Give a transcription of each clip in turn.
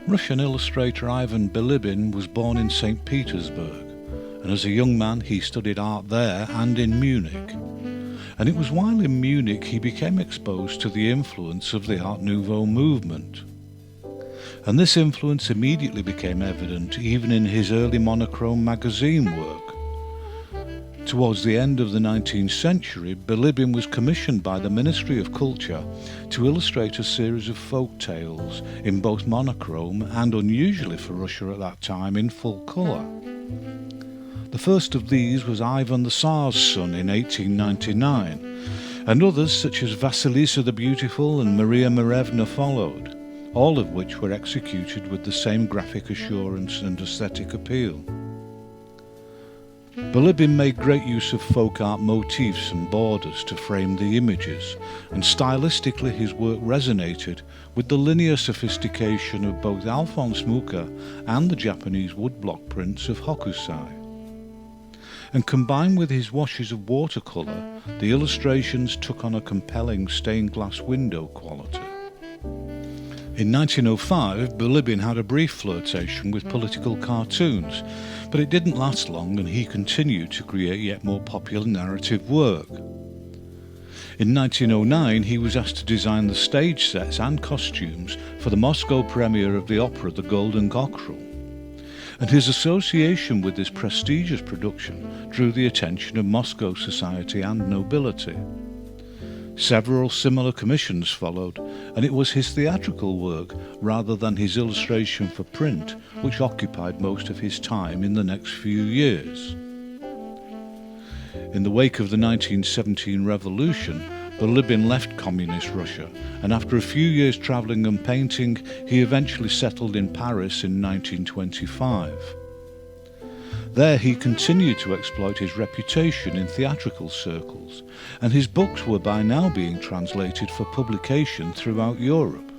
Russian illustrator Ivan Bilibin was born in St. Petersburg, and as a young man he studied art there and in Munich. And it was while in Munich he became exposed to the influence of the Art Nouveau movement. And this influence immediately became evident even in his early monochrome magazine work. Towards the end of the 19th century, Bilibin was commissioned by the Ministry of Culture to illustrate a series of folk tales in both monochrome and, unusually for Russia at that time, in full colour. The first of these was Ivan the Tsar's Son in 1899, and others such as Vasilisa the Beautiful and Maria Marevna followed, all of which were executed with the same graphic assurance and aesthetic appeal. Bilibin made great use of folk art motifs and borders to frame the images, and stylistically his work resonated with the linear sophistication of both Alphonse Mucha and the Japanese woodblock prints of Hokusai. And combined with his washes of watercolour, the illustrations took on a compelling stained glass window quality. In 1905, Bilibin had a brief flirtation with political cartoons, but it didn't last long and he continued to create yet more popular narrative work. In 1909, he was asked to design the stage sets and costumes for the Moscow premiere of the opera The Golden Cockerel, and his association with this prestigious production drew the attention of Moscow society and nobility. Several similar commissions followed, and it was his theatrical work rather than his illustration for print which occupied most of his time in the next few years. In the wake of the 1917 revolution, Bilibin left communist Russia, and after a few years travelling and painting, he eventually settled in Paris in 1925. There he continued to exploit his reputation in theatrical circles, and his books were by now being translated for publication throughout Europe.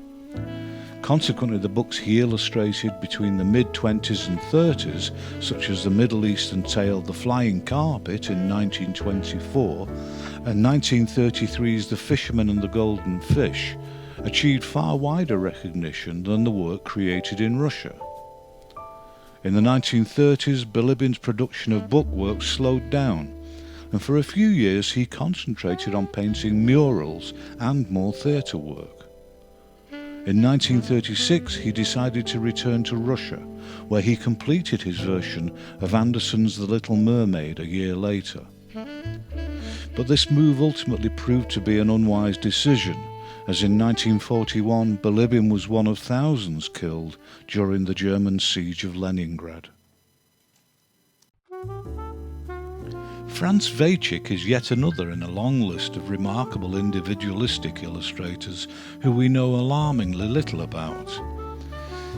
Consequently, the books he illustrated between the mid-20s and 30s, such as the Middle Eastern tale The Flying Carpet in 1924 and 1933's The Fisherman and the Golden Fish, achieved far wider recognition than the work created in Russia. In the 1930s, Bilibin's production of bookwork slowed down, and for a few years he concentrated on painting murals and more theatre work. In 1936 he decided to return to Russia, where he completed his version of Andersen's The Little Mermaid a year later. But this move ultimately proved to be an unwise decision, as in 1941 Bilibin was one of thousands killed during the German siege of Leningrad. Franz Wacik is yet another in a long list of remarkable individualistic illustrators who we know alarmingly little about.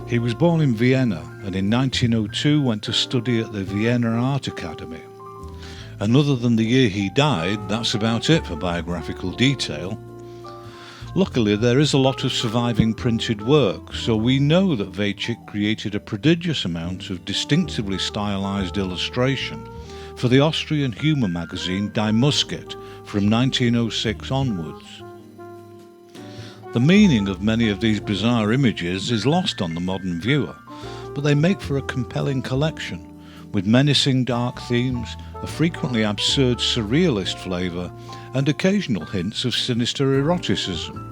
He was born in Vienna and in 1902 went to study at the Vienna Art Academy. And other than the year he died, that's about it for biographical detail. Luckily, there is a lot of surviving printed work, so we know that Wacik created a prodigious amount of distinctively stylized illustration for the Austrian humour magazine Die Musket from 1906 onwards. The meaning of many of these bizarre images is lost on the modern viewer, but they make for a compelling collection, with menacing dark themes, a frequently absurd surrealist flavour, and occasional hints of sinister eroticism.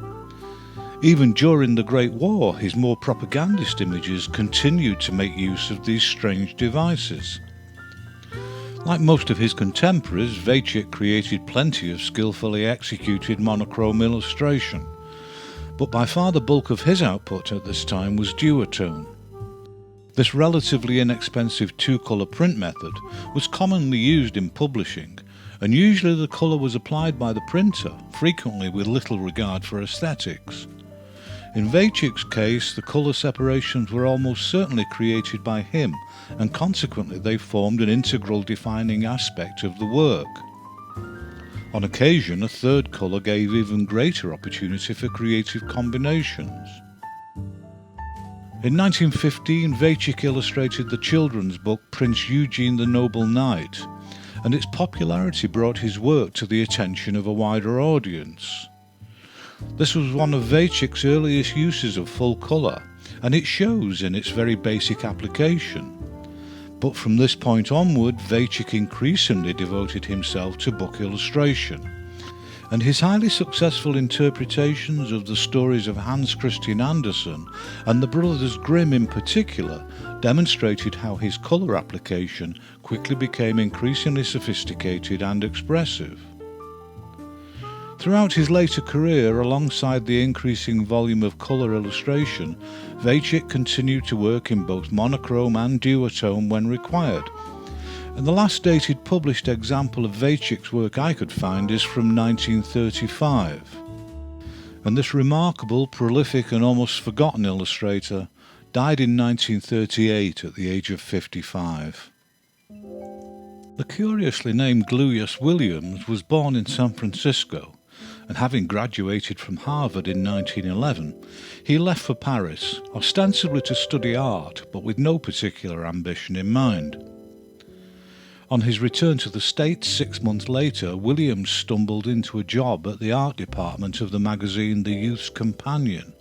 Even during the Great War, his more propagandist images continued to make use of these strange devices. Like most of his contemporaries, Wacik created plenty of skillfully executed monochrome illustration, but by far the bulk of his output at this time was duotone. This relatively inexpensive two-colour print method was commonly used in publishing, and usually the colour was applied by the printer, frequently with little regard for aesthetics. In Wacik's case, the colour separations were almost certainly created by him, and consequently they formed an integral defining aspect of the work. On occasion, a third colour gave even greater opportunity for creative combinations. In 1915, Wacik illustrated the children's book Prince Eugene the Noble Knight, and its popularity brought his work to the attention of a wider audience. This was one of Wacik's earliest uses of full colour, and it shows in its very basic application. But from this point onward, Wacik increasingly devoted himself to book illustration, and his highly successful interpretations of the stories of Hans Christian Andersen and the Brothers Grimm in particular demonstrated how his colour application quickly became increasingly sophisticated and expressive. Throughout his later career, alongside the increasing volume of colour illustration, Wacik continued to work in both monochrome and duotone when required, and the last dated published example of Wacik's work I could find is from 1935. And this remarkable, prolific and almost forgotten illustrator died in 1938 at the age of 55. The curiously named Gluyas Williams was born in San Francisco, and having graduated from Harvard in 1911, he left for Paris, ostensibly to study art, but with no particular ambition in mind. On his return to the States 6 months later, Williams stumbled into a job at the art department of the magazine The Youth's Companion.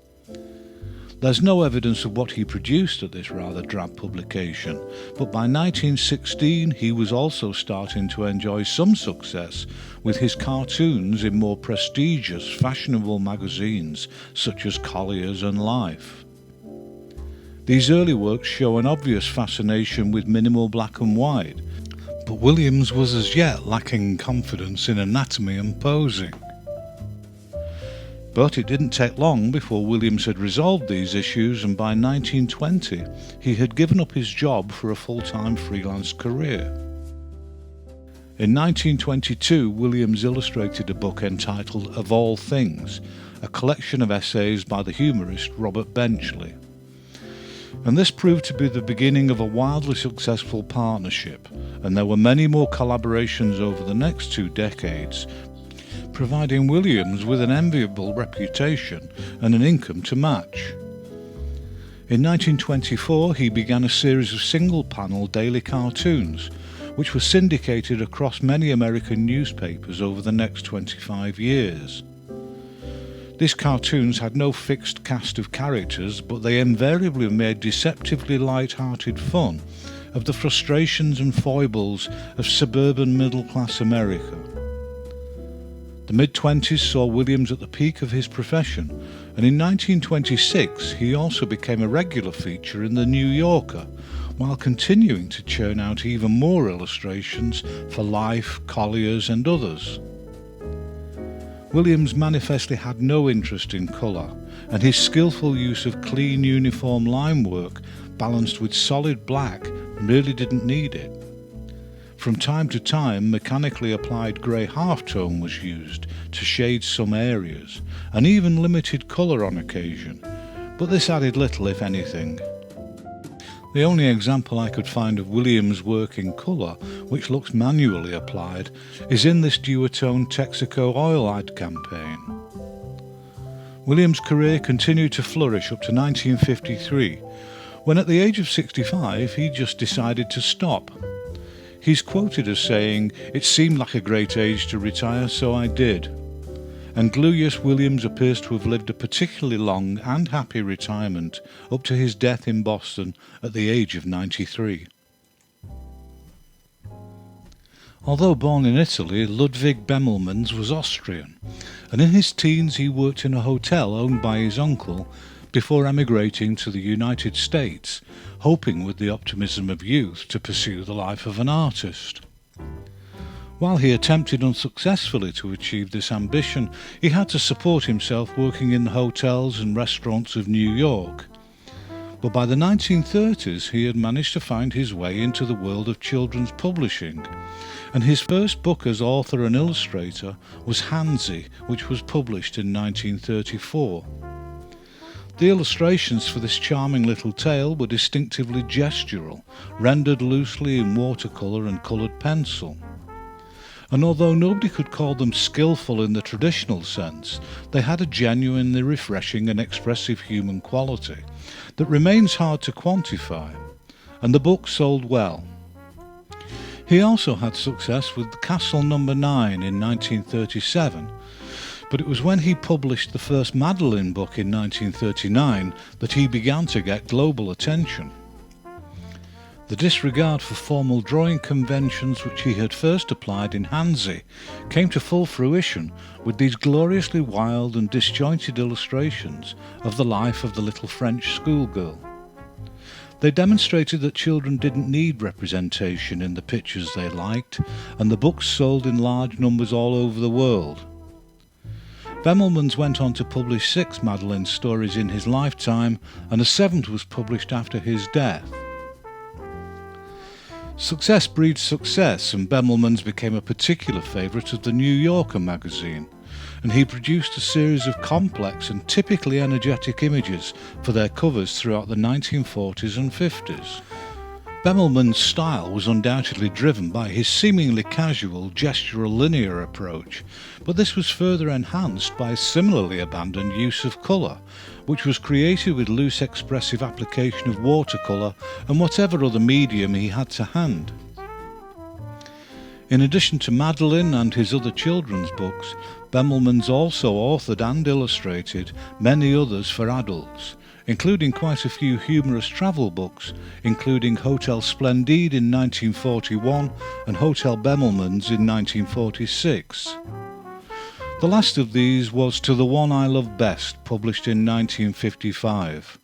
There's no evidence of what he produced at this rather drab publication, but by 1916 he was also starting to enjoy some success with his cartoons in more prestigious, fashionable magazines such as Collier's and Life. These early works show an obvious fascination with minimal black and white, but Williams was as yet lacking confidence in anatomy and posing. But it didn't take long before Williams had resolved these issues, and by 1920 he had given up his job for a full-time freelance career. In 1922, Williams illustrated a book entitled Of All Things, a collection of essays by the humorist Robert Benchley. And this proved to be the beginning of a wildly successful partnership, and there were many more collaborations over the next 2 decades, providing Williams with an enviable reputation and an income to match. In 1924 he began a series of single-panel daily cartoons, which were syndicated across many American newspapers over the next 25 years. These cartoons had no fixed cast of characters, but they invariably made deceptively light-hearted fun of the frustrations and foibles of suburban middle-class America. The mid-20s saw Williams at the peak of his profession, and in 1926 he also became a regular feature in The New Yorker, while continuing to churn out even more illustrations for Life, Collier's and others. Williams manifestly had no interest in colour, and his skillful use of clean uniform line work balanced with solid black really didn't need it. From time to time, mechanically applied grey halftone was used to shade some areas, and even limited colour on occasion, but this added little if anything. The only example I could find of Williams' work in colour, which looks manually applied, is in this duotone Texaco oil ad campaign. Williams' career continued to flourish up to 1953, when at the age of 65 he just decided to stop. He's quoted as saying, "It seemed like a great age to retire, so I did." And Gluyas Williams appears to have lived a particularly long and happy retirement up to his death in Boston at the age of 93. Although born in Italy, Ludwig Bemelmans was Austrian, and in his teens he worked in a hotel owned by his uncle before emigrating to the United States, hoping with the optimism of youth to pursue the life of an artist. While he attempted unsuccessfully to achieve this ambition, he had to support himself working in the hotels and restaurants of New York. But by the 1930s he had managed to find his way into the world of children's publishing, and his first book as author and illustrator was Hansi, which was published in 1934. The illustrations for this charming little tale were distinctively gestural, rendered loosely in watercolour and coloured pencil. And although nobody could call them skillful in the traditional sense, they had a genuinely refreshing and expressive human quality that remains hard to quantify, and the book sold well. He also had success with Castle No. 9 in 1937, But it was when he published the first Madeleine book in 1939 that he began to get global attention. The disregard for formal drawing conventions which he had first applied in Hansi came to full fruition with these gloriously wild and disjointed illustrations of the life of the little French schoolgirl. They demonstrated that children didn't need representation in the pictures they liked, and the books sold in large numbers all over the world. Bemelmans went on to publish 6 Madeleine stories in his lifetime, and a 7th was published after his death. Success breeds success, and Bemelmans became a particular favourite of the New Yorker magazine, and he produced a series of complex and typically energetic images for their covers throughout the 1940s and 50s. Bemelmans' style was undoubtedly driven by his seemingly casual, gestural linear approach, but this was further enhanced by his similarly abandoned use of colour, which was created with loose expressive application of watercolour and whatever other medium he had to hand. In addition to Madeleine and his other children's books, Bemelmans also authored and illustrated many others for adults, including quite a few humorous travel books, including Hotel Splendide in 1941 and Hotel Bemelmans in 1946. The last of these was To the One I Love Best, published in 1955,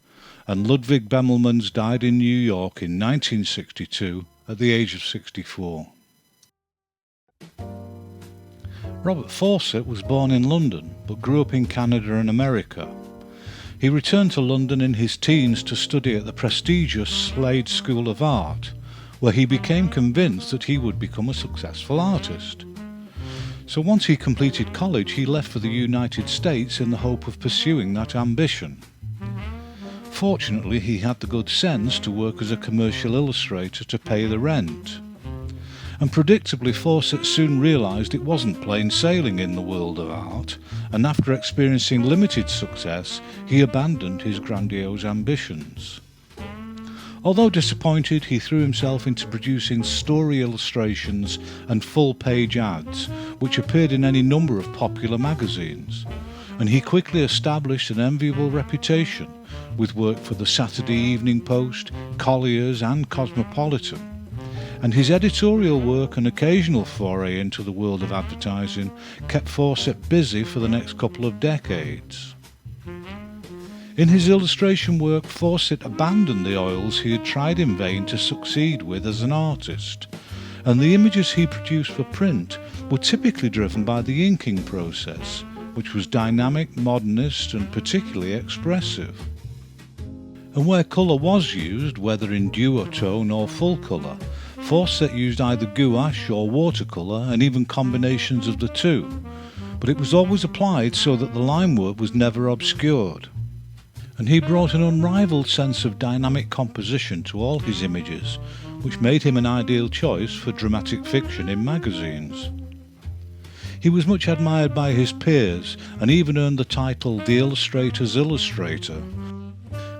and Ludwig Bemelmans died in New York in 1962 at the age of 64. Robert Fawcett was born in London, but grew up in Canada and America. He returned to London in his teens to study at the prestigious Slade School of Art, where he became convinced that he would become a successful artist. So once he completed college, he left for the United States in the hope of pursuing that ambition. Fortunately, he had the good sense to work as a commercial illustrator to pay the rent. And predictably, Fawcett soon realised it wasn't plain sailing in the world of art, and after experiencing limited success, he abandoned his grandiose ambitions. Although disappointed, he threw himself into producing story illustrations and full-page ads, which appeared in any number of popular magazines, and he quickly established an enviable reputation with work for the Saturday Evening Post, Collier's and Cosmopolitan. And his editorial work and occasional foray into the world of advertising kept Fawcett busy for the next couple of decades. In his illustration work, Fawcett abandoned the oils he had tried in vain to succeed with as an artist, and the images he produced for print were typically driven by the inking process, which was dynamic, modernist, and particularly expressive. And where colour was used, whether in duotone or full colour, Fawcett used either gouache or watercolour, and even combinations of the two, but it was always applied so that the line work was never obscured. And he brought an unrivalled sense of dynamic composition to all his images, which made him an ideal choice for dramatic fiction in magazines. He was much admired by his peers, and even earned the title the Illustrator's Illustrator.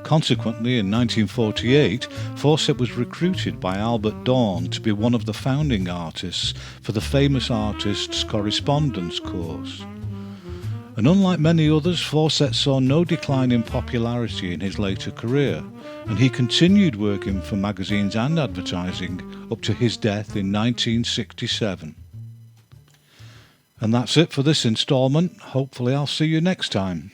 Consequently, in 1948, Fawcett was recruited by Albert Dawn to be one of the founding artists for the Famous Artists Correspondence course. And unlike many others, Fawcett saw no decline in popularity in his later career, and he continued working for magazines and advertising up to his death in 1967. And that's it for this instalment. Hopefully I'll see you next time.